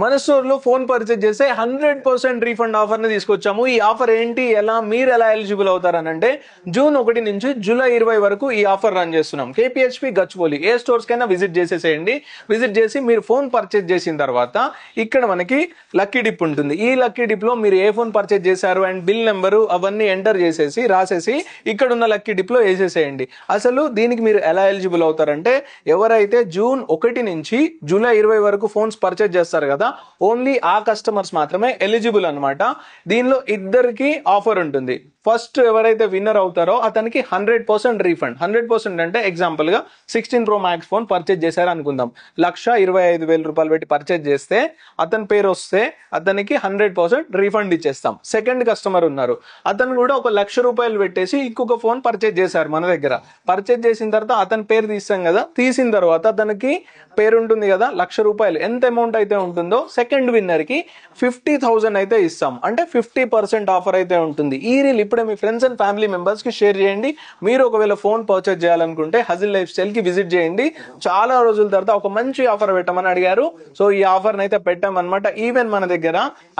మన స్టోర్ లో phone purchase చేస్తే 100% రీఫండ్ ఆఫర్ ని తీసుకొచ్చాము. ఈ ఆఫర్ ఏంటి, ఎలా మీరు ఎలా ఎలిజిబుల్ అవుతారనంటే జూన్ 1 నుంచి జూలై 20 వరకు ఈ ఆఫర్ రన్ చేస్తున్నాం. కేపీహెచ్పి గచ్చిబౌలి ఏ స్టోర్స్ కైనా విజిట్ చేసేసేయండి. విజిట్ చేసి మీరు ఫోన్ పర్చేజ్ చేసిన తర్వాత ఇక్కడ మనకి లక్కీ డిప్ ఉంటుంది. ఈ లక్కీ డిప్ లో మీరు ఏ ఫోన్ పర్చేజ్ చేశారు అండ్ బిల్ నెంబరు అవన్నీ ఎంటర్ చేసేసి రాసేసి ఇక్కడ ఉన్న లక్కీ డిప్ లో వేసేసేయండి. అసలు దీనికి మీరు ఎలా ఎలిజిబుల్ అవుతారంటే ఎవరైతే జూన్ 1 నుంచి జూలై 20 వరకు ఫోన్స్ పర్చేజ్ చేస్తారు కదా, ఓన్లీ ఆ కస్టమర్స్ మాత్రమే ఎలిజిబుల్ అనమాట. దీనిలో ఇద్దరికి ఆఫర్ ఉంటుంది. ఫస్ట్ ఎవరైతే విన్నర్ అవుతారో అతనికి 100% రీఫండ్. 100% అంటే ఎగ్జాంపుల్ గా 16 Pro Max ఫోన్ పర్చేజ్ చేశారు అనుకుందాం. 1,25,000 రూపాయలు పెట్టి పర్చేజ్ చేస్తే అతని పేరు వస్తే అతనికి 100% రీఫండ్ ఇచ్చేస్తాం. సెకండ్ కస్టమర్ ఉన్నారు, అతను కూడా ఒక 1,00,000 రూపాయలు పెట్టేసి ఇంకొక ఫోన్ పర్చేజ్ చేశారు మన దగ్గర. పర్చేజ్ చేసిన తర్వాత అతని పేరు తీస్తాం కదా, తీసిన తర్వాత అతనికి పేరు ఉంటుంది కదా, 1,00,000 రూపాయలు ఎంత అమౌంట్ అయితే ఉంటుందో సెకండ్ విన్నర్ కి 50,000 అయితే ఇస్తాం. అంటే 50% ఆఫర్ అయితే ఉంటుంది. ఈ రీల్ ఇప్పుడే మీ ఫ్రెండ్స్ అండ్ ఫ్యామిలీ మెంబర్స్ కి షేర్ చేయండి. మీరు ఒకవేళ ఫోన్ పర్చేజ్ చేయాలనుకుంటే హజిల్ లైఫ్ స్టైల్ కి విజిట్ చేయండి. చాలా రోజుల తర్వాత ఒక మంచి ఆఫర్ పెట్టమని అడిగారు, సో ఈ ఆఫర్ అయితే పెట్టామన్నమాట. ఈవెన్ మన దగ్గర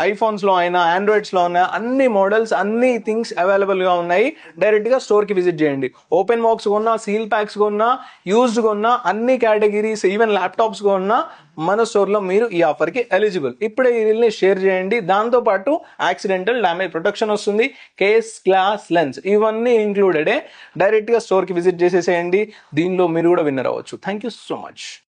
ఐఫోన్స్ లో అయినా ఆండ్రాయిడ్స్ లో అయినా అన్ని మోడల్స్ అన్ని థింగ్స్ అవైలబుల్ గా ఉన్నాయి. డైరెక్ట్ గా స్టోర్ కి విజిట్ చేయండి. ఓపెన్ బాక్స్ కొన్నా, సీల్ ప్యాక్స్ కొన్నా, యూజ్డ్ కొన్నా, అన్ని కేటగిరీస్ ఈవెన్ ల్యాప్టాప్స్ కొన్నా మన స్టోర్ లో మీరు ఈ ఆఫర్ కి ఎలిజిబుల్. ఇప్పుడే ఈ రీల్ ని షేర్ చేయండి. దాంతో పాటు యాక్సిడెంటల్ డ్యామేజ్ ప్రొటెక్షన్ వస్తుంది, కేస్, గ్లాస్, లెన్స్ ఇవన్నీ ఇంక్లూడెడ్. డైరెక్ట్ గా స్టోర్ కి విజిట్ చేసేసేయండి. దీనిలో మీరు కూడా విన్నర్ అవ్వచ్చు. Thank you so much.